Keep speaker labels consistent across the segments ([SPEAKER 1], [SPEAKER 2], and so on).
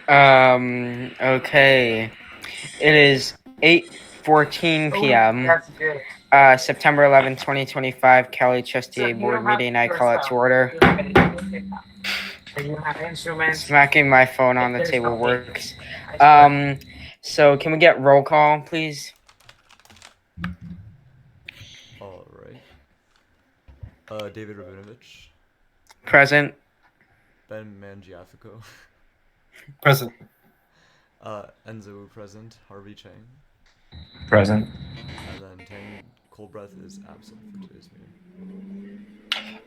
[SPEAKER 1] Okay. It is 8:14 p.m.
[SPEAKER 2] That's good.
[SPEAKER 1] September 11th, 2025,
[SPEAKER 2] So
[SPEAKER 1] CalHSTA
[SPEAKER 2] you
[SPEAKER 1] board
[SPEAKER 2] don't have
[SPEAKER 1] meeting. I
[SPEAKER 2] your
[SPEAKER 1] call it to
[SPEAKER 2] stuff.
[SPEAKER 1] order.
[SPEAKER 2] You don't have anything to take out. So you have instruments.
[SPEAKER 1] Smacking my phone on the
[SPEAKER 2] There's
[SPEAKER 1] table
[SPEAKER 2] no cake.
[SPEAKER 1] works.
[SPEAKER 2] I swear.
[SPEAKER 1] So can we get roll call, please?
[SPEAKER 3] All right. David Rabinovich,
[SPEAKER 1] Present.
[SPEAKER 3] Ben Mangiafico,
[SPEAKER 4] Present.
[SPEAKER 3] Enzo present, Harvey Chang,
[SPEAKER 5] Present.
[SPEAKER 3] and then Tang Coldbreath is absent for today's meeting.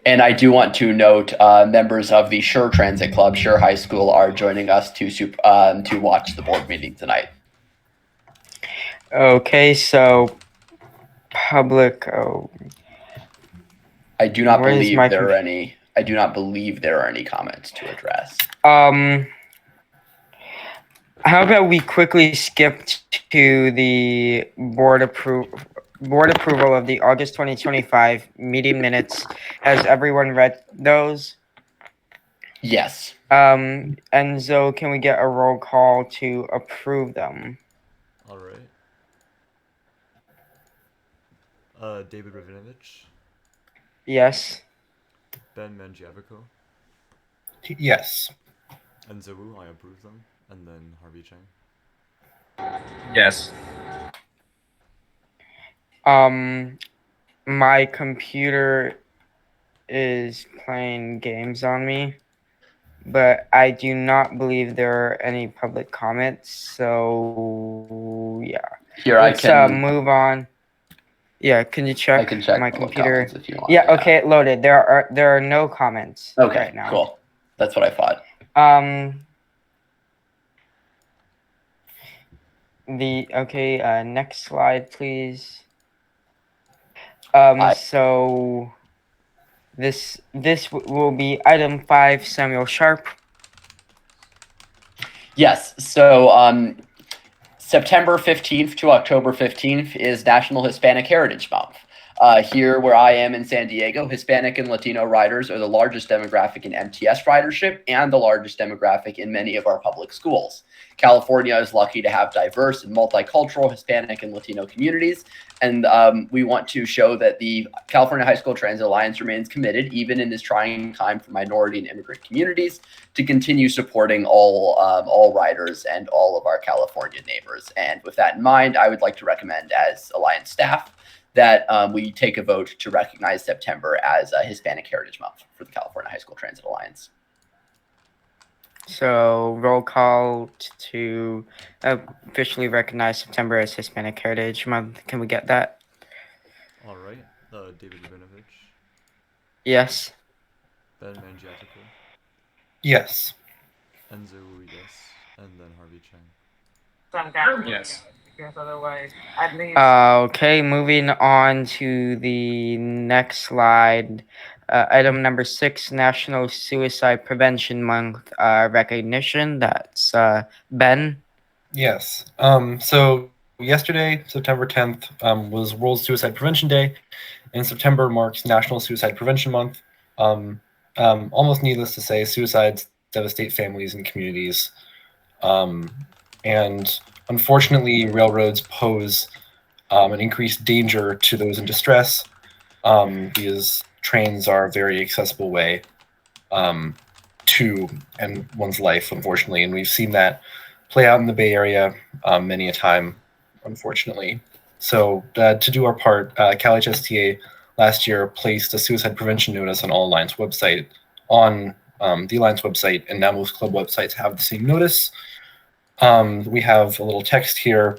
[SPEAKER 6] And I do want to note, members of the Sure Transit Club, Sure High School, are joining us to watch the board meeting tonight.
[SPEAKER 1] Okay, so public. Oh,
[SPEAKER 6] I do not
[SPEAKER 1] Where is
[SPEAKER 6] believe
[SPEAKER 1] my
[SPEAKER 6] there are any. I do not believe there are any comments to address.
[SPEAKER 1] how about we quickly skip to the board approval of the August 2025 meeting minutes. Has everyone read those?
[SPEAKER 6] Yes.
[SPEAKER 1] Enzo, can we get a roll call to approve them?
[SPEAKER 3] All right. David Rabinovich,
[SPEAKER 1] Yes.
[SPEAKER 3] Ben Mangiafico,
[SPEAKER 4] Yes.
[SPEAKER 3] Enzo Wu, I approve them, and then Harvey Chang.
[SPEAKER 5] Yes.
[SPEAKER 1] My computer is playing games on me, but I do not believe there are any public comments. So yeah,
[SPEAKER 6] Here
[SPEAKER 1] let's
[SPEAKER 6] I can
[SPEAKER 1] move on. Yeah, can you check?
[SPEAKER 6] I can check
[SPEAKER 1] my computer
[SPEAKER 6] if you want.
[SPEAKER 1] Yeah, okay, it loaded. There are no comments
[SPEAKER 6] Okay,
[SPEAKER 1] right now.
[SPEAKER 6] cool. That's what I thought.
[SPEAKER 1] Next slide, please.
[SPEAKER 6] Aye.
[SPEAKER 1] So this will be item 5, Samuel Sharp.
[SPEAKER 6] Yes. So September 15th to October 15th is National Hispanic Heritage Month. Here where I am in San Diego, Hispanic and Latino riders are the largest demographic in MTS ridership and the largest demographic in many of our public schools. California is lucky to have diverse and multicultural Hispanic and Latino communities, and we want to show that the California High School Transit Alliance remains committed, even in this trying time for minority and immigrant communities, to continue supporting all riders and all of our California neighbors. And with that in mind, I would like to recommend, as Alliance staff, that we take a vote to recognize September as Hispanic Heritage Month for the California High School Transit Alliance.
[SPEAKER 1] So roll call to officially recognize September as Hispanic Heritage Month. Can we get that?
[SPEAKER 3] All right. David Rabinovich,
[SPEAKER 1] Yes.
[SPEAKER 3] Ben Mangiafico,
[SPEAKER 4] Yes.
[SPEAKER 3] Enzo Wu, yes, and then Harvey Chang.
[SPEAKER 2] Some kind of
[SPEAKER 5] Yes.
[SPEAKER 2] because otherwise, at least.
[SPEAKER 1] Okay, moving on to the next slide. Item number 6, National Suicide Prevention Month recognition. That's Ben.
[SPEAKER 4] Yes. So yesterday, September 10th, was World Suicide Prevention Day, and September marks National Suicide Prevention Month. Almost needless to say, suicides devastate families and communities. And unfortunately, railroads pose an increased danger to those in distress because trains are a very accessible way to end one's life, unfortunately. And we've seen that play out in the Bay Area many a time, unfortunately. So to do our part, CalHSTA last year placed a suicide prevention notice on all Alliance website, on the Alliance website, and now most club websites have the same notice. We have a little text here.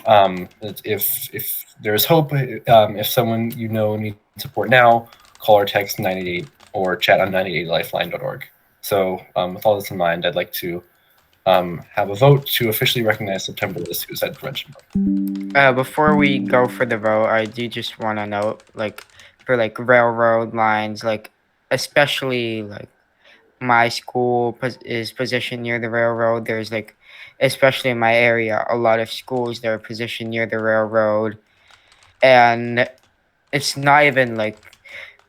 [SPEAKER 4] If there's hope, if someone you know needs support now, call or text 988 or chat on 988lifeline.org. So with all this in mind, I'd like to have a vote to officially recognize September as Suicide Prevention Month.
[SPEAKER 1] Before we go for the vote, I do just want to note, like, for like railroad lines, like especially like my school is positioned near the railroad. There's like, especially in my area, a lot of schools that are positioned near the railroad, and it's not even like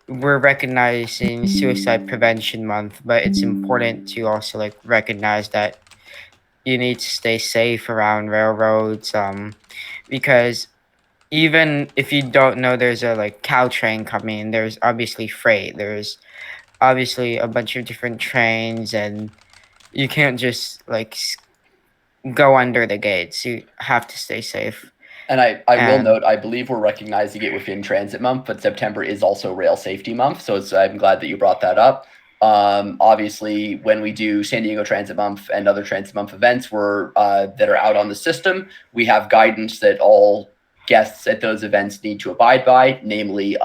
[SPEAKER 1] we're recognizing Suicide Prevention Month, but it's important to also like recognize that you need to stay safe around railroads, because even if you don't know there's a like cow train coming, there's obviously freight. There's obviously a bunch of different trains, and you can't just like go under the gates. You have to stay safe.
[SPEAKER 6] And I will
[SPEAKER 1] And
[SPEAKER 6] note, I believe we're recognizing it within Transit Month, but September is also Rail Safety Month. So I'm glad that you brought that up. Obviously, when we do San Diego Transit Month and other Transit Month events that are out on the system, we have guidance that all guests at those events need to abide by, namely,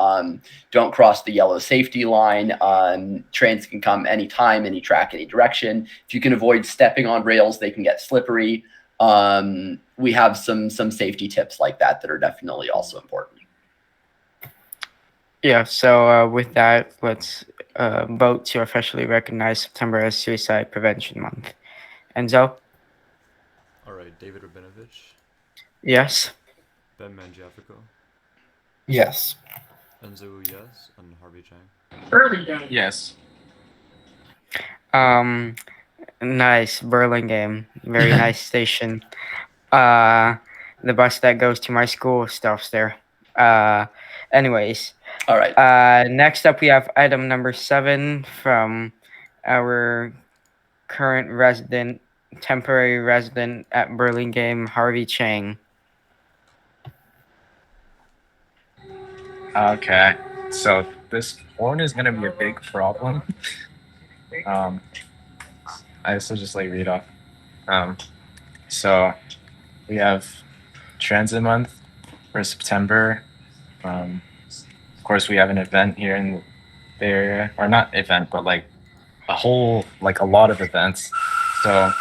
[SPEAKER 6] don't cross the yellow safety line. Trains can come anytime, any track, any direction. If you can avoid stepping on rails, they can get slippery. We have some safety tips like that are definitely also important.
[SPEAKER 1] yeah, so with that, let's vote to officially recognize September as Suicide Prevention Month. Enzo?
[SPEAKER 3] All right, David Rabinovich,
[SPEAKER 1] Yes.
[SPEAKER 3] Ben Mangiafico,
[SPEAKER 4] Yes.
[SPEAKER 3] Enzo yes, and Harvey Chang.
[SPEAKER 5] Yes.
[SPEAKER 1] Um, nice Burlingame, very nice station. Uh, the bus that goes to my school stops there. Uh, anyways,
[SPEAKER 6] All right.
[SPEAKER 1] next up we have item number 7 from our current resident, temporary resident at Burlingame, Harvey Chang.
[SPEAKER 5] Okay. So this horn is gonna be a big problem. Um, I guess I'll just like read off. So we have Transit Month for September. Of course, we have an event here in the Bay Area, or not event, but like a lot of events. So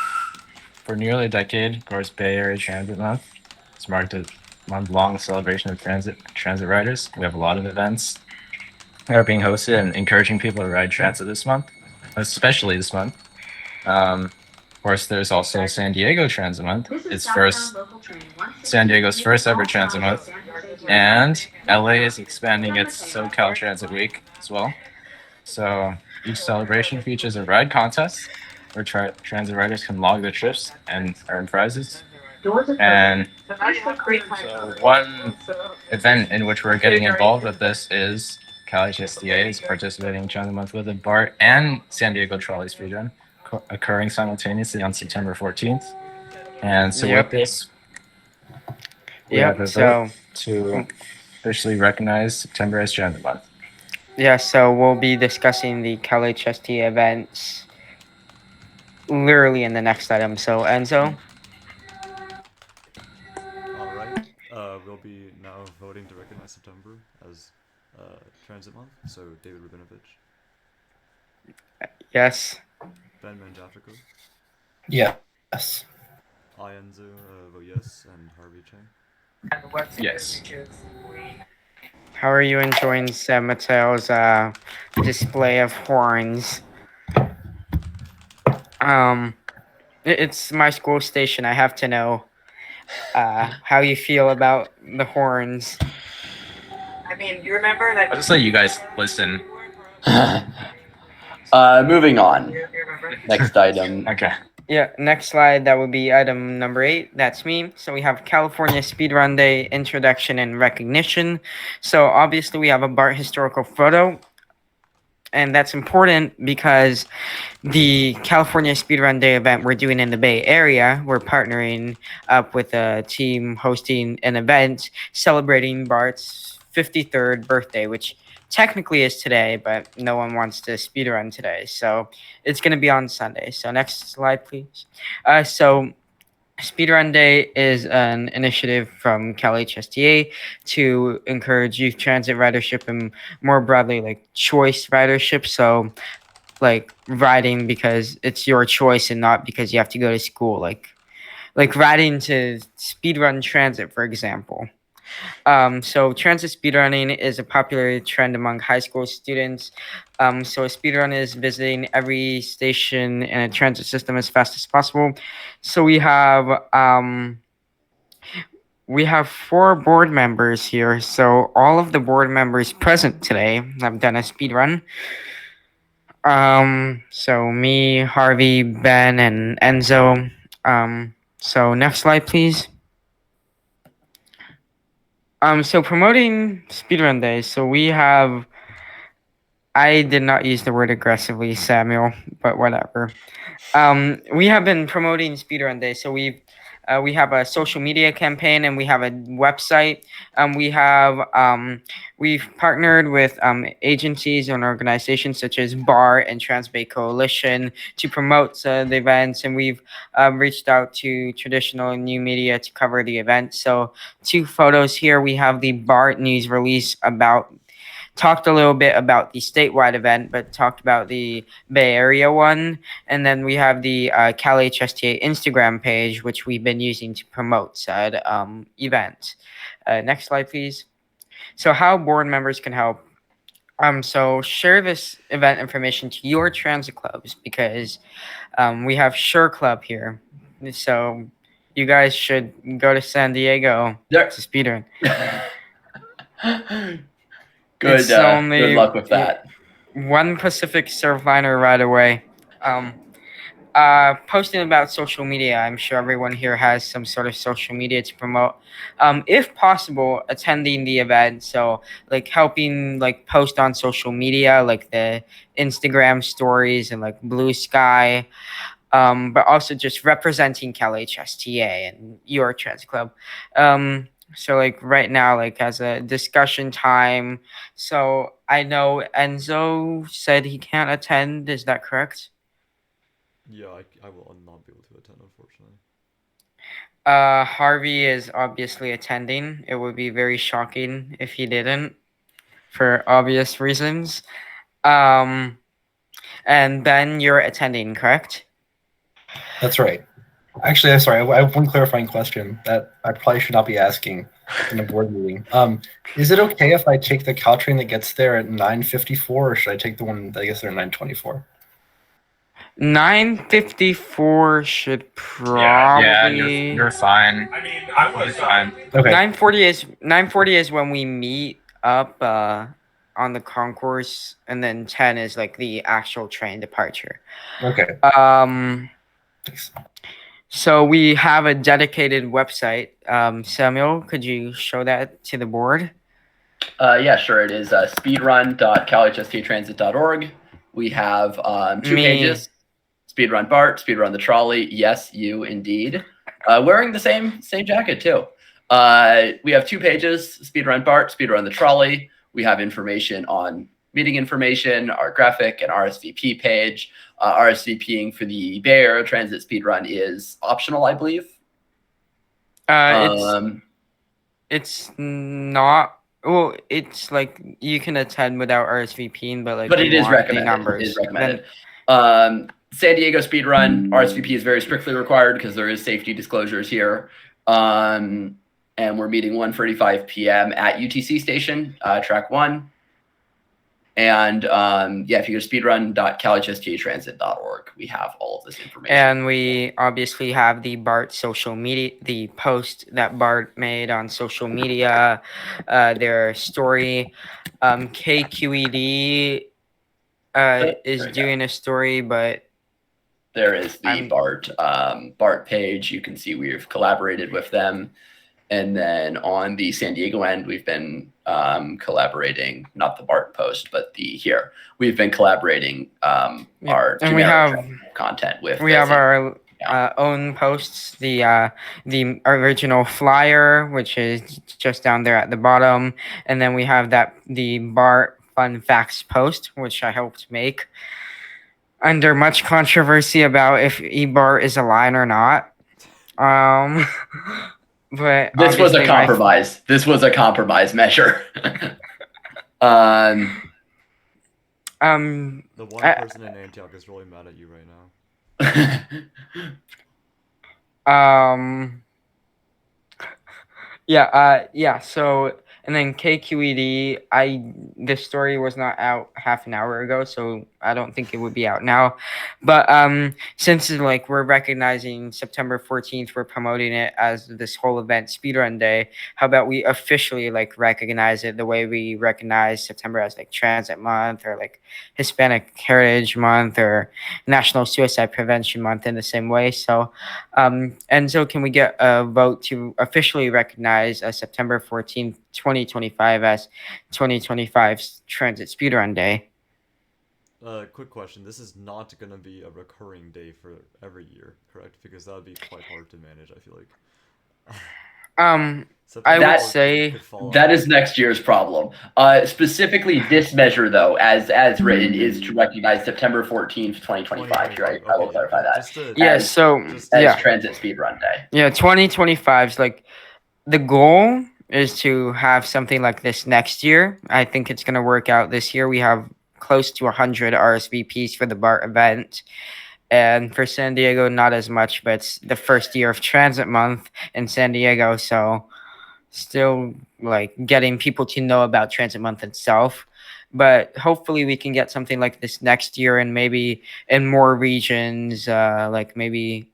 [SPEAKER 5] for nearly a decade, of course, Bay Area Transit Month has marked a month-long celebration of transit riders. We have a lot of events that are being hosted and encouraging people to ride transit this month, especially this month. Of course, there's also San Diego Transit Month. It's San Diego's first ever transit month, and LA is expanding its SoCal Transit Week as well. So each celebration features a ride contest where transit riders can log their trips and earn prizes. And so one event in which we're getting involved with this is CalHSTA is participating in Transit Month with a BART and San Diego Trolley Speedrun occurring simultaneously on September 14th. And so
[SPEAKER 1] Yep.
[SPEAKER 5] with this, we have a vote to officially recognize September as Transit Month.
[SPEAKER 1] Yeah, so we'll be discussing the CalHST events literally in the next item. So Enzo?
[SPEAKER 3] All right, we'll be now voting to recognize September as Transit Month. So David Rabinovich,
[SPEAKER 1] Yes.
[SPEAKER 3] Ben Mangiafico,
[SPEAKER 4] Yes.
[SPEAKER 3] I Enzo vote yes, and Harvey Chang.
[SPEAKER 5] Yes.
[SPEAKER 1] How are you enjoying San Mateo's display of horns? It's my school station. I have to know how you feel about the horns.
[SPEAKER 2] I mean, you remember that?
[SPEAKER 5] I'll just let you guys listen.
[SPEAKER 6] Moving on. Next item.
[SPEAKER 5] Okay.
[SPEAKER 1] Yeah, next slide, that would be item number 8. That's me. So we have California Speedrun Day introduction and recognition. So obviously we have a BART historical photo. And that's important because the California Speedrun Day event we're doing in the Bay Area, we're partnering up with a team hosting an event celebrating BART's 53rd birthday, which technically is today, but no one wants to speedrun today. So it's going to be on Sunday. So next slide, please. So Speedrun Day is an initiative from CalHSTA to encourage youth transit ridership and more broadly like choice ridership. So like riding because it's your choice and not because you have to go to school. Like riding to speedrun transit, for example. So transit speedrunning is a popular trend among high school students. So a speedrun is visiting every station in a transit system as fast as possible. So we have 4 board members here. So all of the board members present today have done a speedrun. So me, Harvey, Ben, and Enzo So next slide, please. So promoting speedrun days. So we have. I did not use the word aggressively, Samuel, but whatever. We have been promoting speedrun day, so we have a social media campaign and we have a website. We've partnered with agencies and organizations such as BAR and Transbay Coalition to promote the events, and we've reached out to traditional and new media to cover the event. So 2 photos here. We have the BAR news release about talked a little bit about the statewide event, but talked about the Bay Area one. And then we have the CalHSTA Instagram page, which we've been using to promote said event. Next slide, please. So how board members can help. So share this event information to your transit clubs because we have Sure Club here. So you guys should go to San Diego
[SPEAKER 6] There.
[SPEAKER 1] to speedrun.
[SPEAKER 6] Good luck with that.
[SPEAKER 1] 1 Pacific Surfliner right away. Posting about social media. I'm sure everyone here has some sort of social media to promote. If possible, attending the event. So like helping like post on social media, like the Instagram stories and like Blue Sky. But also just representing CalHSTA and your trans club. So like right now, like as a discussion time. So I know Enzo said he can't attend. Is that correct?
[SPEAKER 3] Yeah, I will not be able to attend, unfortunately.
[SPEAKER 1] Harvey is obviously attending. It would be very shocking if he didn't, for obvious reasons. And Ben, you're attending, correct?
[SPEAKER 4] That's right. Actually, I'm sorry. I have one clarifying question that I probably should not be asking in a board meeting. Is it okay if I take the Caltrain that gets there at 9:54, or should I take the one that gets there at 9:24?
[SPEAKER 1] 9:54 should
[SPEAKER 5] Yeah,
[SPEAKER 1] probably.
[SPEAKER 5] you're fine.
[SPEAKER 2] I mean, I
[SPEAKER 5] You're
[SPEAKER 2] was
[SPEAKER 5] fine.
[SPEAKER 4] Okay.
[SPEAKER 1] 9:40 is when we meet up on the concourse, and then 10 is like the actual train departure.
[SPEAKER 4] Okay. Thanks.
[SPEAKER 1] So we have a dedicated website. Samuel, could you show that to the board?
[SPEAKER 6] Yeah, sure. It is speedrun.calhstatransit.org. We have 2 pages. Speedrun BART, Speedrun the trolley. Yes, you indeed. Wearing the same jacket too. We have 2 pages, Speedrun BART, Speedrun the trolley. We have information on meeting information, our graphic and RSVP page. RSVPing for the Bay Area Transit Speedrun is optional, I believe.
[SPEAKER 1] It's not. Well, it's like you can attend without RSVPing, but like
[SPEAKER 6] but it is recommended.
[SPEAKER 1] numbers.
[SPEAKER 6] It is recommended. San Diego Speedrun RSVP is very strictly required because there is safety disclosures here. And we're meeting 1:45 p.m. at UTC station, track 1. And yeah, if you go to speedrun.calhstatransit.org, we have all of this information.
[SPEAKER 1] And we obviously have the BART social media, the post that BART made on social media, their story. KQED is doing a story, but
[SPEAKER 6] there is the BART page. You can see we've collaborated with them. And then on the San Diego end, we've been collaborating, not the BART post, but we've been collaborating our
[SPEAKER 1] and we have
[SPEAKER 6] content with.
[SPEAKER 1] We have our own posts, the original flyer, which is just down there at the bottom, and then we have the BART fun facts post, which I helped make, under much controversy about if eBART is a line or not. But
[SPEAKER 6] this was a compromise. This was a compromise measure.
[SPEAKER 3] The one person in Antioch is really mad at you right now.
[SPEAKER 1] Yeah. So, and then KQED, the story was not out half an hour ago, so I don't think it would be out now. But since like we're recognizing September 14th, we're promoting it as this whole event Speedrun Day. How about we officially like recognize it the way we recognize September as like Transit Month or like Hispanic Heritage Month or National Suicide Prevention Month in the same way. So and so can we get a vote to officially recognize September 14th, 2025 as 2025's Transit Speedrun Day?
[SPEAKER 3] Quick question. This is not gonna be a recurring day for every year, correct? Because that would be quite hard to manage, I feel like.
[SPEAKER 1] I
[SPEAKER 3] September
[SPEAKER 1] would
[SPEAKER 3] 14th
[SPEAKER 1] say
[SPEAKER 3] could fall
[SPEAKER 6] That
[SPEAKER 3] on-
[SPEAKER 6] is next year's problem. Specifically, this measure, though, as written, is to recognize September 14th, 2025. Right? I will
[SPEAKER 3] Okay,
[SPEAKER 6] clarify that.
[SPEAKER 3] Just to,
[SPEAKER 1] yeah.
[SPEAKER 6] as-
[SPEAKER 1] So
[SPEAKER 3] just-
[SPEAKER 6] As
[SPEAKER 1] yeah,
[SPEAKER 6] Transit Speedrun Day.
[SPEAKER 1] yeah. 2025 is like the goal is to have something like this next year. I think it's gonna work out this year. We have close to 100 RSVPs for the BART event. And for San Diego, not as much, but it's the first year of Transit Month in San Diego, so still like getting people to know about Transit Month itself. But hopefully, we can get something like this next year, and maybe in more regions, like maybe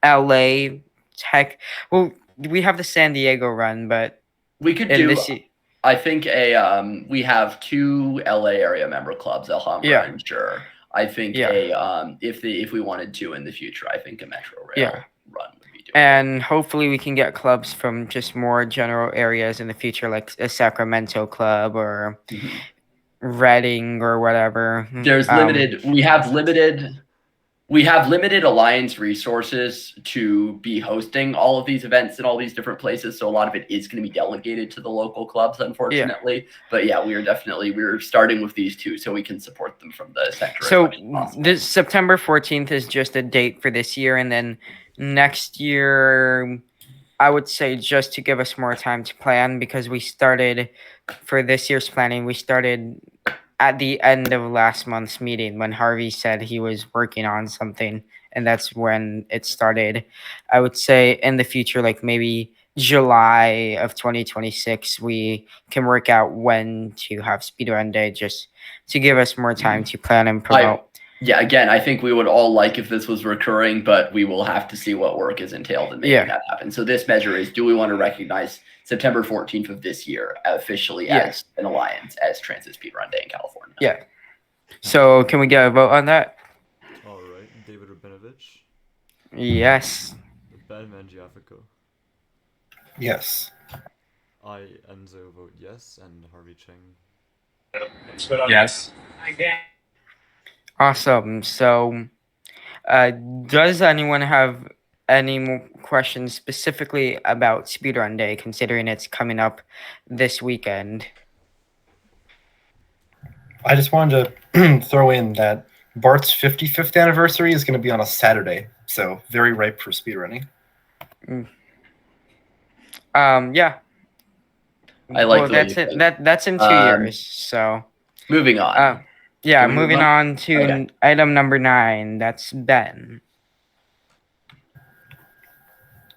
[SPEAKER 1] LA, Tech. Well, we have the San Diego run, but
[SPEAKER 6] We could
[SPEAKER 1] in
[SPEAKER 6] do.
[SPEAKER 1] this,
[SPEAKER 6] I think we have two LA area member clubs, Alhambra
[SPEAKER 1] Yeah.
[SPEAKER 6] and Sure. I think
[SPEAKER 1] Yeah.
[SPEAKER 6] if we wanted to in the future, I think a Metro Rail
[SPEAKER 1] Yeah.
[SPEAKER 6] run would be doable.
[SPEAKER 1] and hopefully we can get clubs from just more general areas in the future, like a Sacramento club or
[SPEAKER 6] Mhm.
[SPEAKER 1] Reading or whatever.
[SPEAKER 6] There's limited. We have limited alliance resources to be hosting all of these events in all these different places. So a lot of it is going to be delegated to the local clubs, unfortunately. But yeah, we're starting with these two so we can support them from the center.
[SPEAKER 1] So
[SPEAKER 6] as much as possible.
[SPEAKER 1] this September 14th is just a date for this year, and then next year, I would say just to give us more time to plan, because we started for this year's planning. We started at the end of last month's meeting when Harvey said he was working on something, and that's when it started. I would say in the future, like maybe July of 2026, we can work out when to have Speedrun Day, just to give us more time to plan and promote.
[SPEAKER 6] Yeah, again, I think we would all like if this was recurring, but we will have to see what work is entailed in making that happen. So this measure is: do we want to recognize September 14th of this year officially as an alliance, as Transit Speedrun Day in California?
[SPEAKER 1] Yeah. So can we get a vote on that?
[SPEAKER 3] All right, David Rabinovich,
[SPEAKER 1] Yes.
[SPEAKER 3] Ben Mangiafico,
[SPEAKER 4] Yes.
[SPEAKER 3] I Enzo vote yes, and Harvey Cheng.
[SPEAKER 5] Yes.
[SPEAKER 1] Awesome. So, does anyone have any more questions specifically about Speedrun Day, considering it's coming up this weekend?
[SPEAKER 4] I just wanted to throw in that Bart's 55th anniversary is going to be on a Saturday, so very ripe for speedrunning.
[SPEAKER 1] Yeah.
[SPEAKER 6] I like the way
[SPEAKER 1] that's
[SPEAKER 6] you
[SPEAKER 1] it.
[SPEAKER 6] think.
[SPEAKER 1] That's in 2 years. So,
[SPEAKER 6] Moving on.
[SPEAKER 1] yeah.
[SPEAKER 6] Can we move
[SPEAKER 1] Moving on to
[SPEAKER 6] Okay.
[SPEAKER 1] item number 9. That's Ben.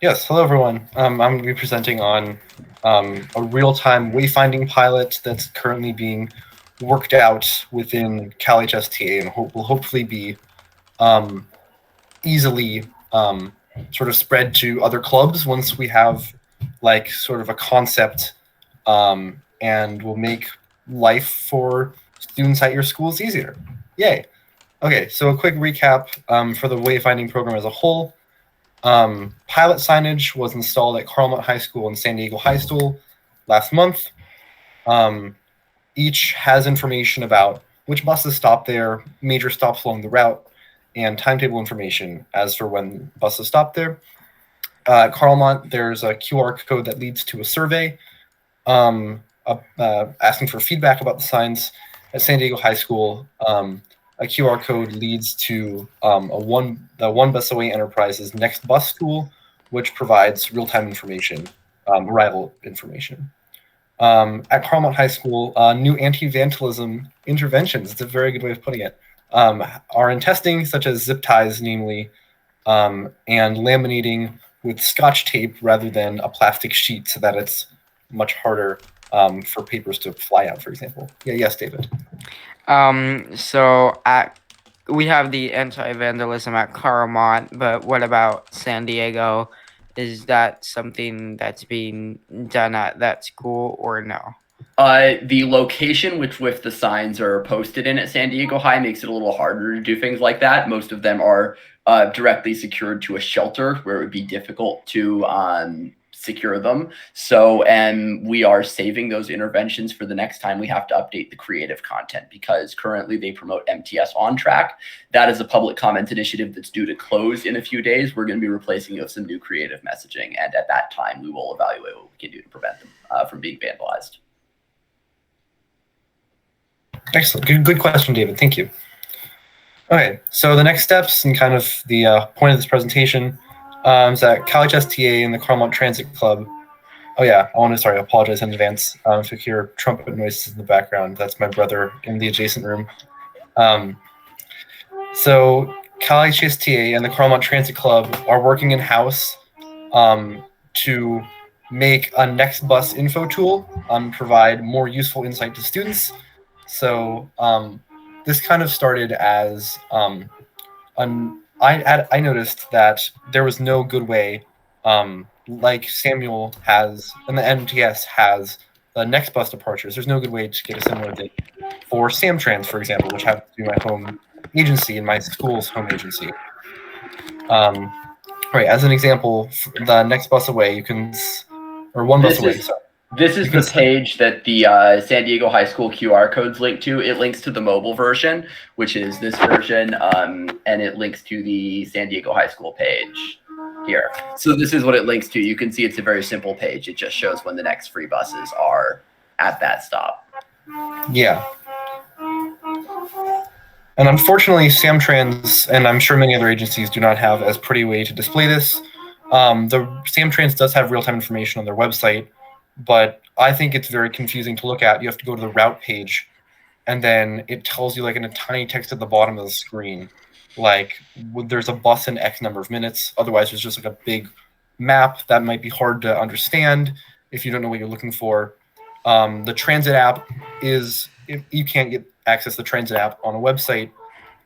[SPEAKER 4] Yes, hello everyone. I'm going to be presenting on a real-time wayfinding pilot that's currently being worked out within CalHSTA and will hopefully be easily sort of spread to other clubs once we have like sort of a concept, and will make life for students at your schools easier. Yay. Okay, so a quick recap for the wayfinding program as a whole. Pilot signage was installed at Carlmont High School and San Diego High School last month. Each has information about which buses stop there, major stops along the route, and timetable information as for when buses stop there. At Carlmont, there's a QR code that leads to a survey asking for feedback about the signs. At San Diego High School, a QR code leads to the One Bus Away Enterprise's Next Bus tool, which provides real-time information, arrival information. At Carlmont High School, new anti-vandalism interventions, it's a very good way of putting it, are in testing, such as zip ties, namely, and laminating with Scotch tape rather than a plastic sheet, so that it's much harder for papers to fly out, for example. Yeah, yes, David.
[SPEAKER 1] So we have the anti-vandalism at Claremont, but what about San Diego? Is that something that's being done at that school or no?
[SPEAKER 6] The location with the signs are posted in at San Diego High makes it a little harder to do things like that. Most of them are directly secured to a shelter where it would be difficult to secure them. So, and we are saving those interventions for the next time we have to update the creative content, because currently they promote MTS On Track. That is a public comment initiative that's due to close in a few days. We're going to be replacing it with some new creative messaging, and at that time we will evaluate what we can do to prevent them from being vandalized.
[SPEAKER 4] Excellent. Good question, David. Thank you. Okay, so the next steps and kind of the point of this presentation is that CalHSTA and the Claremont Transit Club. Oh yeah, I apologize in advance if you hear trumpet noises in the background. That's my brother in the adjacent room. So CalHSTA and the Claremont Transit Club are working in-house to make a next bus info tool, provide more useful insight to students. So this kind of started as I noticed that there was no good way, like Samuel has and the MTS has the next bus departures. There's no good way to get a similar thing for Samtrans, for example, which happens to be my home agency and my school's home agency. Right, as an example, the next bus away, you can, or one bus away. Sorry.
[SPEAKER 6] This is the page that the San Diego High School QR codes link to. It links to the mobile version, which is this version, and it links to the San Diego High School page here. So this is what it links to. You can see it's a very simple page. It just shows when the next free buses are at that stop.
[SPEAKER 4] Yeah. And unfortunately, Samtrans, and I'm sure many other agencies, do not have as pretty a way to display this. The Samtrans does have real-time information on their website, but I think it's very confusing to look at. You have to go to the route page, and then it tells you, like, in a tiny text at the bottom of the screen, like, there's a bus in X number of minutes. Otherwise, there's just like a big map that might be hard to understand if you don't know what you're looking for. The transit app is, if you can't get access to the transit app on a website,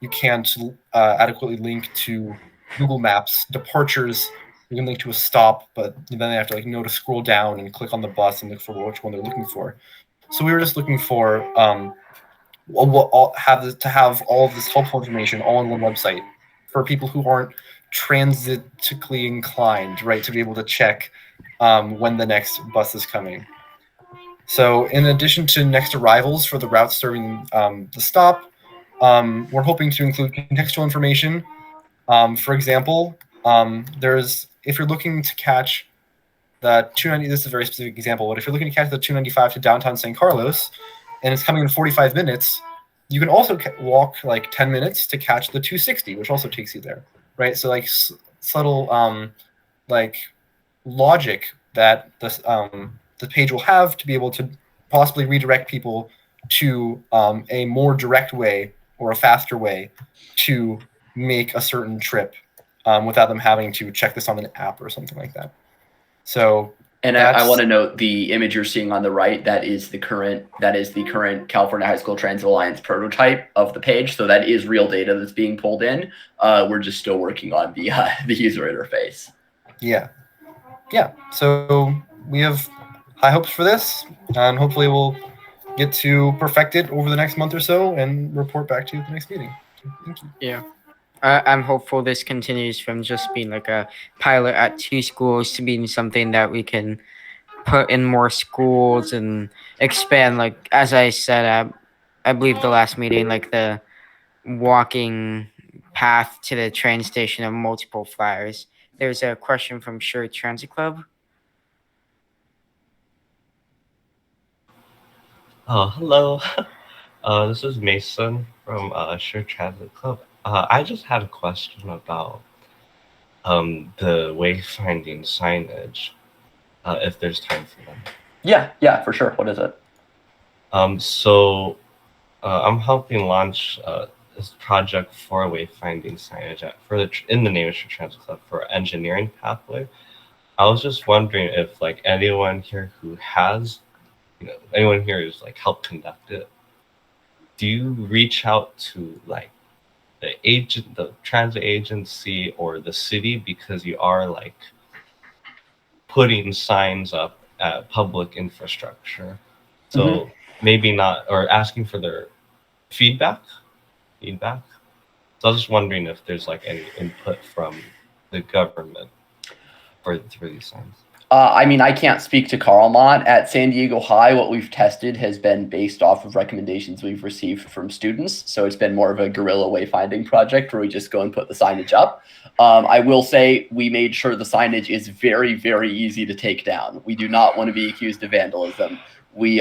[SPEAKER 4] you can't adequately link to Google Maps departures. You can link to a stop, but then they have to know to scroll down and click on the bus and look for which one they're looking for. So we were just looking for to have all of this helpful information all on one website for people who aren't transitically inclined, right, to be able to check when the next bus is coming. So in addition to next arrivals for the routes serving the stop, we're hoping to include contextual information. For example, if you're looking to catch the 290, this is a very specific example, but if you're looking to catch the 295 to downtown San Carlos, and it's coming in 45 minutes, you can also walk like 10 minutes to catch the 260, which also takes you there, right? So like subtle like logic that the page will have to be able to possibly redirect people to a more direct way or a faster way to make a certain trip without them having to check this on an app or something like that. So,
[SPEAKER 6] and I want to note the image you're seeing on the right. That is the current California High School Transit Alliance prototype of the page. So that is real data that's being pulled in. We're just still working on the user interface.
[SPEAKER 4] Yeah. So we have high hopes for this, and hopefully we'll get to perfect it over the next month or so and report back to you at the next meeting. So, thank you.
[SPEAKER 1] Yeah. I'm hopeful this continues from just being like a pilot at 2 schools to being something that we can put in more schools and expand. Like, as I said, I believe the last meeting, like the walking path to the train station of multiple flyers. There's a question from Sure Transit Club.
[SPEAKER 7] Hello. This is Mason from Sure Transit Club. I just had a question about the wayfinding signage, if there's time for them.
[SPEAKER 6] Yeah, for sure. What is it?
[SPEAKER 7] So I'm helping launch this project for wayfinding signage in the name of Sure Transit Club for engineering pathway. I was just wondering if like anyone here who has, anyone here who's like helped conduct it. do you reach out to like the transit agency or the city, because you are like putting signs up at public infrastructure? So maybe not, or asking for their feedback. So I was just wondering if there's like any input from the government for these signs.
[SPEAKER 6] I mean, I can't speak to Carlmont. At San Diego High, what we've tested has been based off of recommendations we've received from students. So it's been more of a guerrilla wayfinding project where we just go and put the signage up. I will say we made sure the signage is very, very easy to take down. We do not want to be accused of vandalism. We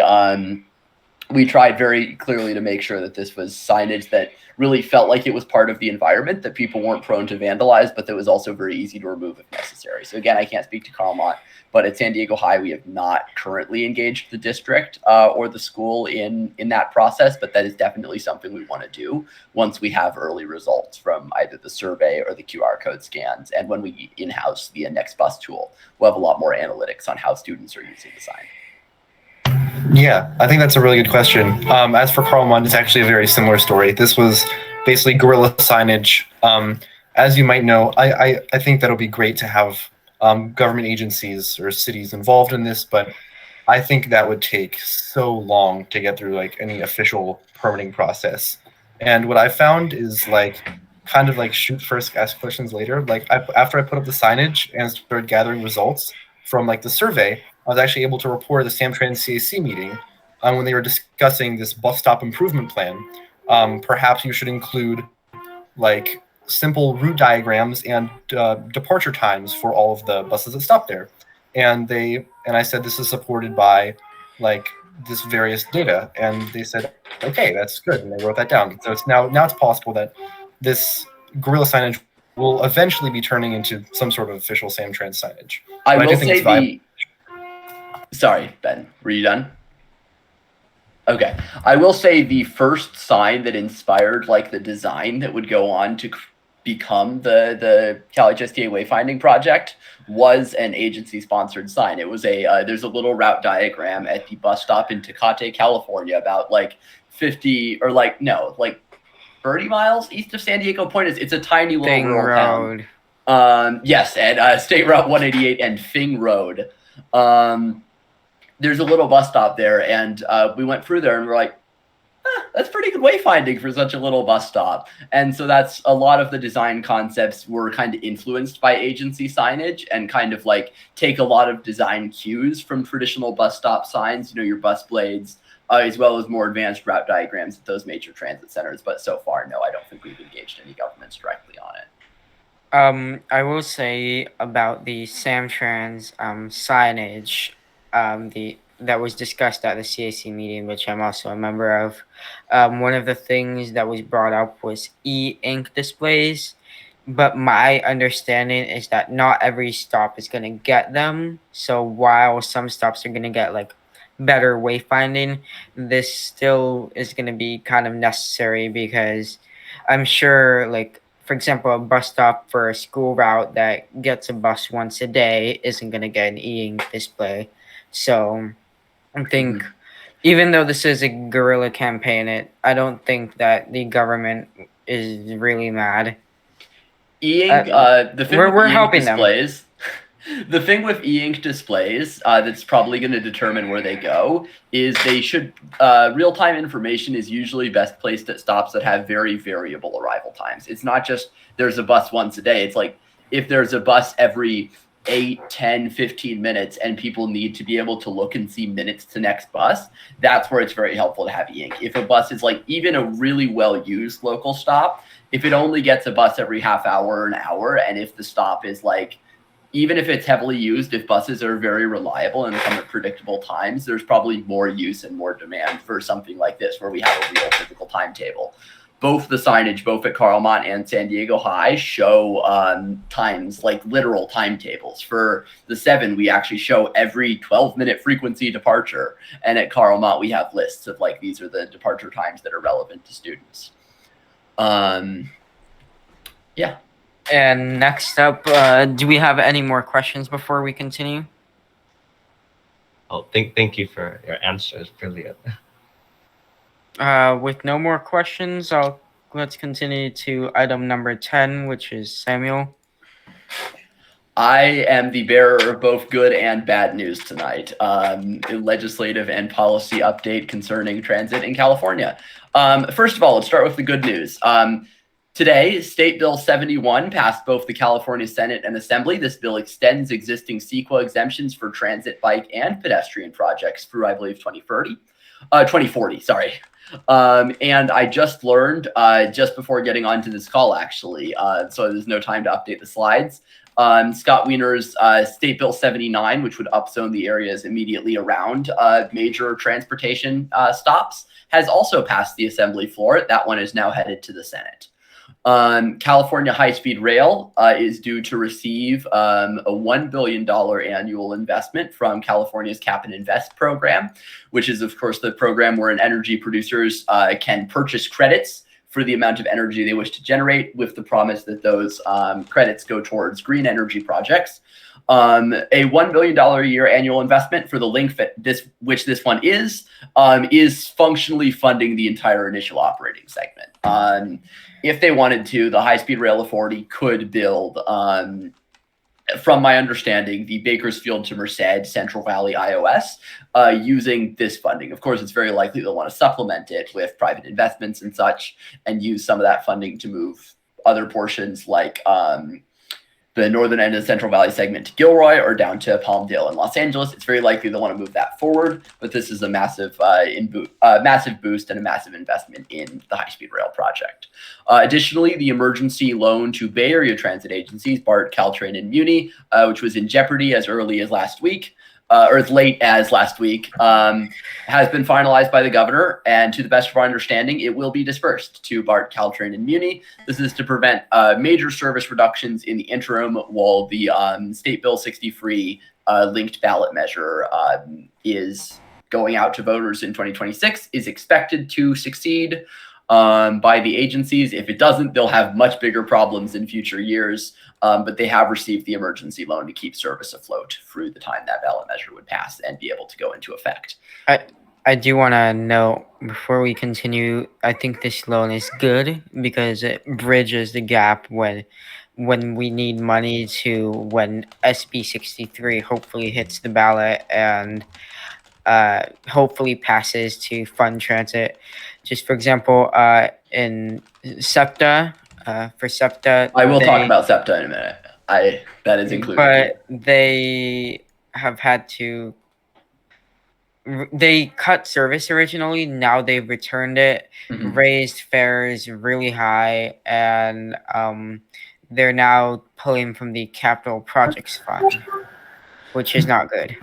[SPEAKER 6] tried very clearly to make sure that this was signage that really felt like it was part of the environment, that people weren't prone to vandalize, but that was also very easy to remove if necessary. So again, I can't speak to Carlmont, but at San Diego High, we have not currently engaged the district or the school in that process, but that is definitely something we want to do once we have early results from either the survey or the QR code scans. And when we in-house the Next Bus tool, we'll have a lot more analytics on how students are using the sign.
[SPEAKER 4] Yeah, I think that's a really good question. As for Carlmont, it's actually a very similar story. This was basically guerrilla signage. As you might know, I think that'll be great to have government agencies or cities involved in this, but I think that would take so long to get through like any official permitting process. And what I found is like kind of like shoot first, ask questions later. Like after I put up the signage and started gathering results from like the survey, I was actually able to report at the Samtrans CAC meeting when they were discussing this bus stop improvement plan. Perhaps you should include like simple route diagrams and departure times for all of the buses that stop there. And I said, this is supported by like this various data. And they said, okay, that's good. And they wrote that down. So it's now it's possible that this guerrilla signage will eventually be turning into some sort of official Samtrans signage.
[SPEAKER 6] I will
[SPEAKER 4] do think it's viable.
[SPEAKER 6] Sorry, Ben, were you done? Okay. I will say the first sign that inspired like the design that would go on to become the CalHSTA wayfinding project was an agency-sponsored sign. It was there's a little route diagram at the bus stop in Tecate, California, about like 50 or like 30 miles east of San Diego Point. It's a tiny little rural town. Yes, and State Route 188 and Fing Road. There's a little bus stop there, and we went through there, and we're like, that's pretty good wayfinding for such a little bus stop. And so that's a lot of the design concepts were kind of influenced by agency signage and kind of like take a lot of design cues from traditional bus stop signs, your bus blades, as well as more advanced route diagrams at those major transit centers. But so far, no, I don't think we've engaged any governments directly on it.
[SPEAKER 1] I will say about the Samtrans signage, that was discussed at the CAC meeting, which I'm also a member of. One of the things that was brought up was e-ink displays, but my understanding is that not every stop is going to get them. So while some stops are going to get like better wayfinding, this still is going to be kind of necessary, because I'm sure, like, for example, a bus stop for a school route that gets a bus once a day isn't going to get an e-ink display. So I think even though this is a guerrilla campaign, I don't think that the government is really mad.
[SPEAKER 6] E-ink, the thing
[SPEAKER 1] we're
[SPEAKER 6] with
[SPEAKER 1] helping
[SPEAKER 6] displays, the thing with e-ink displays that's probably going to determine where they go is they should, real-time information is usually best placed at stops that have very variable arrival times. It's not just there's a bus once a day. It's like if there's a bus every 8, 10, 15 minutes and people need to be able to look and see minutes to next bus, that's where it's very helpful to have e-ink. If a bus is like even a really well-used local stop, if it only gets a bus every half hour or an hour, and if the stop is like, even if it's heavily used, if buses are very reliable and come at predictable times, there's probably more use and more demand for something like this where we have a real physical timetable. Both the signage, both at Carlmont and San Diego High, show times, like literal timetables. For the 7, we actually show every 12-minute frequency departure. And at Carlmont, we have lists of like, these are the departure times that are relevant to students. Yeah.
[SPEAKER 1] And next up, do we have any more questions before we continue?
[SPEAKER 7] Oh, thank you for your answers. Brilliant.
[SPEAKER 1] With no more questions, let's continue to item number 10, which is Samuel.
[SPEAKER 6] I am the bearer of both good and bad news tonight. A legislative and policy update concerning transit in California. First of all, let's start with the good news. Today, State Bill 71 passed both the California Senate and Assembly. This bill extends existing CEQA exemptions for transit, bike, and pedestrian projects through, I believe, 2040, sorry. And I just learned just before getting onto this call, actually, so there's no time to update the slides. Scott Wiener's State Bill 79, which would upzone the areas immediately around major transportation stops, has also passed the Assembly floor. That one is now headed to the Senate. California High-Speed Rail is due to receive a $1 billion annual investment from California's Cap and Invest program, which is, of course, the program where energy producers can purchase credits for the amount of energy they wish to generate, with the promise that those credits go towards green energy projects. A $1 billion a year annual investment for the link, which this one is functionally funding the entire initial operating segment. If they wanted to, the High-Speed Rail Authority could build, from my understanding, the Bakersfield to Merced Central Valley IOS using this funding. Of course, it's very likely they'll want to supplement it with private investments and such, and use some of that funding to move other portions like the northern end of the Central Valley segment to Gilroy or down to Palmdale and Los Angeles. It's very likely they'll want to move that forward, but this is a massive boost and a massive investment in the high-speed rail project. Additionally, the emergency loan to Bay Area transit agencies, BART, Caltrain, and Muni, which was in jeopardy as early as last week, or as late as last week, has been finalized by the governor, and to the best of our understanding, it will be dispersed to BART, Caltrain, and Muni. This is to prevent major service reductions in the interim while the State Bill 63 linked ballot measure is going out to voters in 2026, is expected to succeed by the agencies. If it doesn't, they'll have much bigger problems in future years. But they have received the emergency loan to keep service afloat through the time that ballot measure would pass and be able to go into effect.
[SPEAKER 1] I do want to note before we continue, I think this loan is good because it bridges the gap when we need money to when SB 63 hopefully hits the ballot and hopefully passes to fund transit. Just for example, in SEPTA, for SEPTA,
[SPEAKER 6] I will talk about SEPTA in a minute. That is included.
[SPEAKER 1] But they have had to. They cut service originally. Now they've returned it, raised fares really high, and they're now pulling from the Capital Projects Fund, which is not good.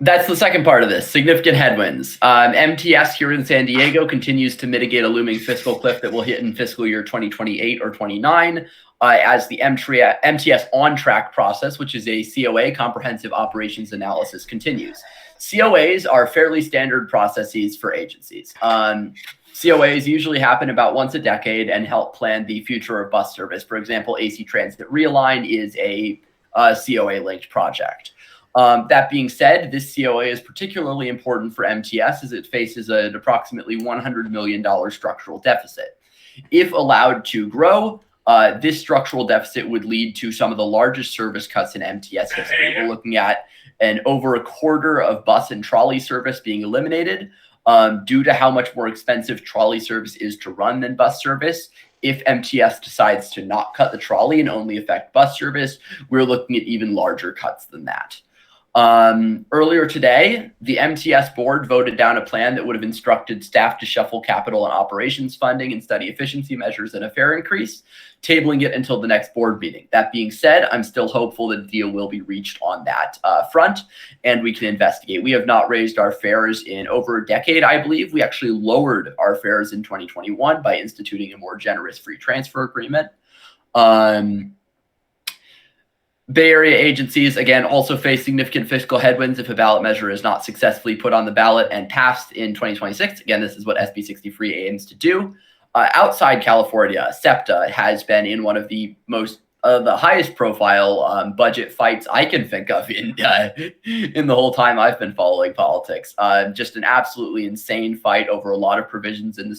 [SPEAKER 6] That's the second part of this. Significant headwinds. MTS here in San Diego continues to mitigate a looming fiscal cliff that will hit in fiscal year 2028 or 29 as the MTS on-track process, which is a COA, Comprehensive Operations Analysis, continues. COAs are fairly standard processes for agencies. COAs usually happen about once a decade and help plan the future of bus service. For example, AC Transit Realign is a COA-linked project. That being said, this COA is particularly important for MTS as it faces an approximately $100 million structural deficit. If allowed to grow, this structural deficit would lead to some of the largest service cuts in MTS history. We're looking at over a quarter of bus and trolley service being eliminated due to how much more expensive trolley service is to run than bus service. If MTS decides to not cut the trolley and only affect bus service, we're looking at even larger cuts than that. Earlier today, the MTS board voted down a plan that would have instructed staff to shuffle capital and operations funding and study efficiency measures and a fare increase, tabling it until the next board meeting. That being said, I'm still hopeful that a deal will be reached on that front, and we can investigate. We have not raised our fares in over a decade, I believe. We actually lowered our fares in 2021 by instituting a more generous free transfer agreement. Bay Area agencies, again, also face significant fiscal headwinds if a ballot measure is not successfully put on the ballot and passed in 2026. Again, this is what SB 63 aims to do. Outside California, SEPTA has been in one of the most the highest profile budget fights I can think of in the whole time I've been following politics. Just an absolutely insane fight over a lot of provisions in the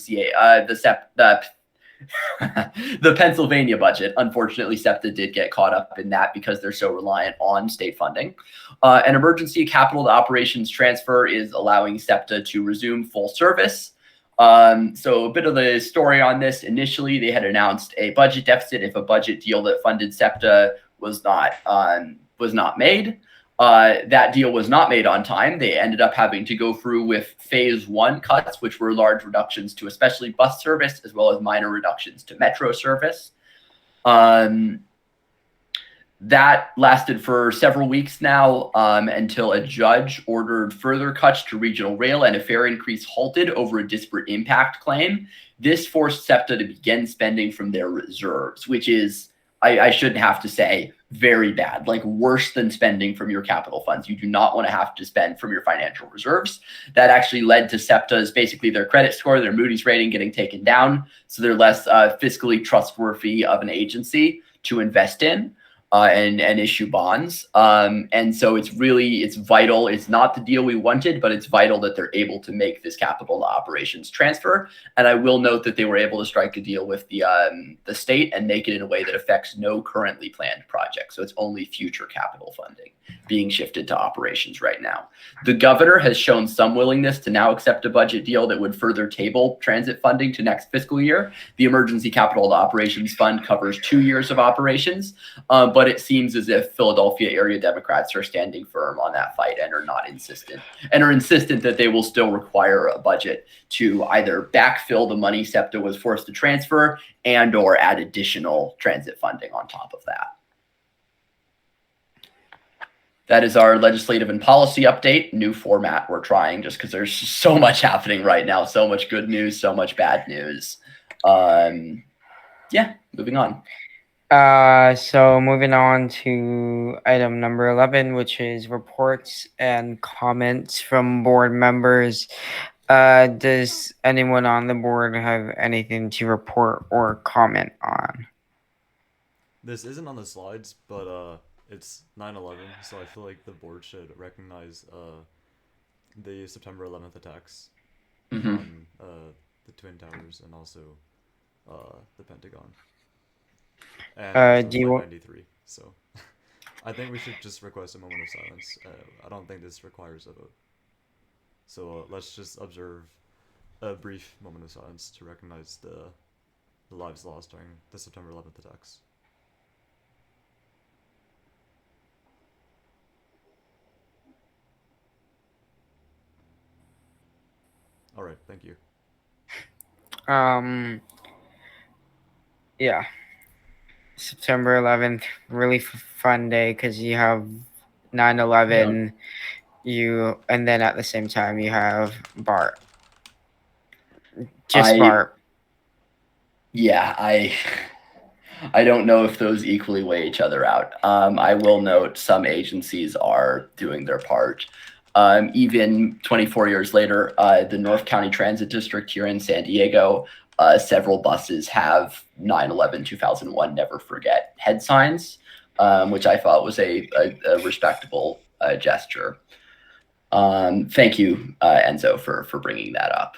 [SPEAKER 6] the Pennsylvania budget. Unfortunately, SEPTA did get caught up in that because they're so reliant on state funding. An emergency capital to operations transfer is allowing SEPTA to resume full service. So a bit of the story on this: initially, they had announced a budget deficit if a budget deal that funded SEPTA was not made. That deal was not made on time. They ended up having to go through with phase 1 cuts, which were large reductions to especially bus service, as well as minor reductions to metro service. That lasted for several weeks now, until a judge ordered further cuts to regional rail and a fare increase halted over a disparate impact claim. This forced SEPTA to begin spending from their reserves, which is, I shouldn't have to say, very bad, like worse than spending from your capital funds. You do not want to have to spend from your financial reserves. That actually led to SEPTA's, basically their credit score, their Moody's rating getting taken down. So they're less fiscally trustworthy of an agency to invest in and issue bonds. And so it's vital. It's not the deal we wanted, but it's vital that they're able to make this capital to operations transfer. And I will note that they were able to strike a deal with the state and make it in a way that affects no currently planned projects. So it's only future capital funding being shifted to operations right now. The governor has shown some willingness to now accept a budget deal that would further table transit funding to next fiscal year. The Emergency Capital to Operations Fund covers 2 years of operations, but it seems as if Philadelphia area Democrats are standing firm on that fight and are insistent that they will still require a budget to either backfill the money SEPTA was forced to transfer and or add additional transit funding on top of that. That is our legislative and policy update. New format we're trying just because there's so much happening right now. So much good news, so much bad news. Yeah, moving on.
[SPEAKER 1] So moving on to item number 11, which is reports and comments from board members. Does anyone on the board have anything to report or comment on?
[SPEAKER 3] This isn't on the slides, but it's 9/11, so I feel like the board should recognize the September 11th attacks on the Twin Towers and also the Pentagon. And
[SPEAKER 1] do you want
[SPEAKER 3] 93, so I think we should just request a moment of silence. I don't think this requires a vote. So let's just observe a brief moment of silence to recognize the lives lost during the September 11th attacks. All right, thank you.
[SPEAKER 1] Yeah. September 11th, really fun day because you have 9/11, and then at the same time you have BART. BART.
[SPEAKER 6] Yeah, I don't know if those equally weigh each other out. I will note some agencies are doing their part. Even 24 years later, the North County Transit District here in San Diego, several buses have 9/11/2001 Never Forget head signs, which I thought was a respectable gesture. Thank you, Enzo, for bringing that up.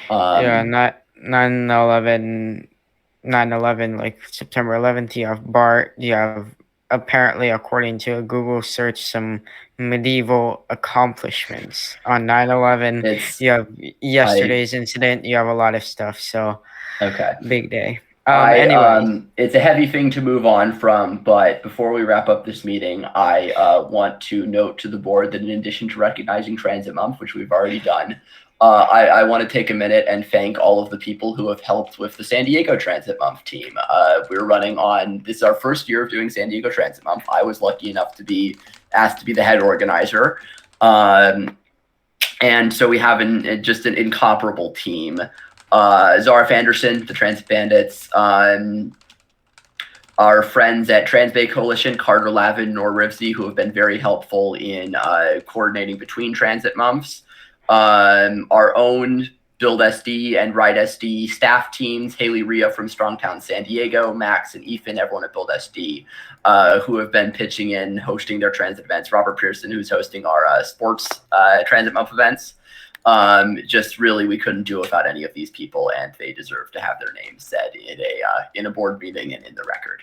[SPEAKER 1] Yeah, not 9/11, like September 11th, you have BART, you have, apparently, according to a Google search, some medieval accomplishments on 9/11. You have yesterday's incident, you have a lot of stuff, so
[SPEAKER 6] okay,
[SPEAKER 1] big day. Anyway,
[SPEAKER 6] it's a heavy thing to move on from, but before we wrap up this meeting, I want to note to the board that in addition to recognizing Transit Month, which we've already done, I want to take a minute and thank all of the people who have helped with the San Diego Transit Month team. We're running on, this is our first year of doing San Diego Transit Month. I was lucky enough to be asked to be the head organizer. And so we have just an incomparable team. Zarif Anderson, the Transit Bandits, our friends at Transbay Coalition, Carter Lavin, Nor Rivsey, who have been very helpful in coordinating between transit months. Our own Build SD and Ride SD staff teams, Haley Rhea from Strongtown San Diego, Max and Ethan, everyone at Build SD, who have been pitching in, hosting their transit events, Robert Pearson, who's hosting our sports transit month events. Just really, we couldn't do without any of these people, and they deserve to have their names said in a board meeting and in the record.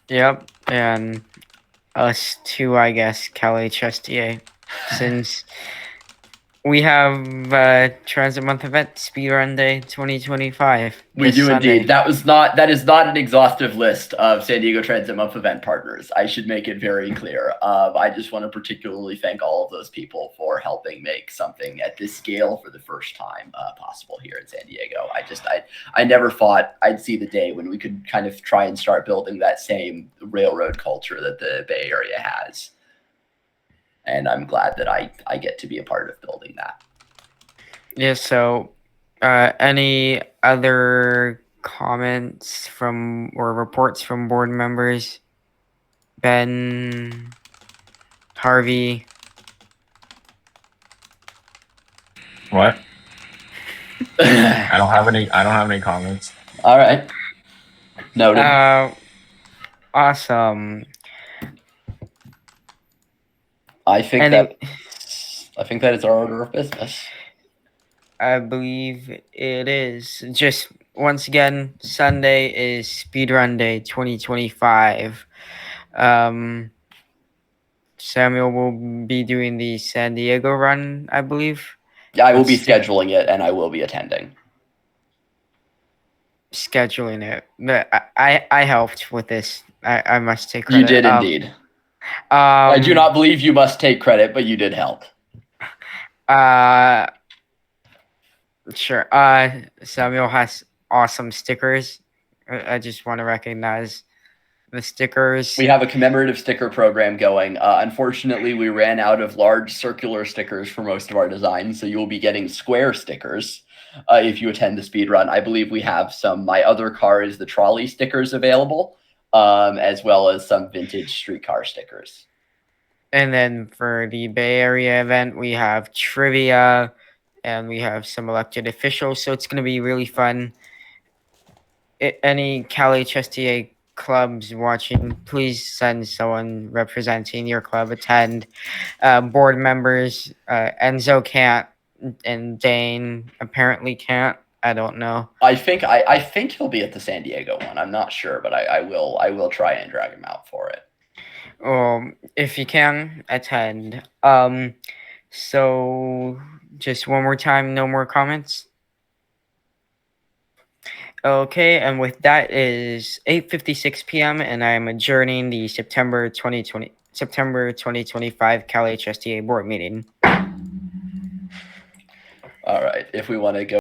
[SPEAKER 1] Yep, and us too, I guess, CalHSTA, since we have Transit Month event, Speedrun Day 2025.
[SPEAKER 6] We do
[SPEAKER 1] Sunday.
[SPEAKER 6] indeed. That is not an exhaustive list of San Diego Transit Month event partners. I should make it very clear. I just want to particularly thank all of those people for helping make something at this scale for the first time possible here in San Diego. I never thought I'd see the day when we could kind of try and start building that same railroad culture that the Bay Area has. And I'm glad that I get to be a part of building that.
[SPEAKER 1] Yeah, so any other comments from or reports from board members? Ben, Harvey.
[SPEAKER 5] What? I don't have any comments.
[SPEAKER 6] All right. Noted.
[SPEAKER 1] Awesome.
[SPEAKER 6] I think that is our order of business.
[SPEAKER 1] I believe it is. Just once again, Sunday is Speedrun Day 2025. Samuel will be doing the San Diego run, I believe.
[SPEAKER 6] Yeah, I will be scheduling it, and I will be attending.
[SPEAKER 1] Scheduling it. But I helped with this. I must take credit.
[SPEAKER 6] You did indeed. I do not believe you must take credit, but you did help.
[SPEAKER 1] Sure. Samuel has awesome stickers. I just want to recognize the stickers.
[SPEAKER 6] We have a commemorative sticker program going. Unfortunately, we ran out of large circular stickers for most of our designs, so you will be getting square stickers if you attend the speed run. I believe we have some My Other Car is the Trolley stickers available, as well as some vintage streetcar stickers.
[SPEAKER 1] And then for the Bay Area event, we have trivia and we have some elected officials, so it's going to be really fun. Any CalHSTA clubs watching, please send someone representing your club attend. Board members, Enzo can't, and Dane apparently can't. I don't know.
[SPEAKER 6] I think he'll be at the San Diego one. I'm not sure, but I will try and drag him out for it.
[SPEAKER 1] If you can attend. So just one more time, no more comments. Okay, and with that is 8:56 p.m. and I am adjourning the September 2025 CalHSTA board meeting.
[SPEAKER 6] All right, if we want to go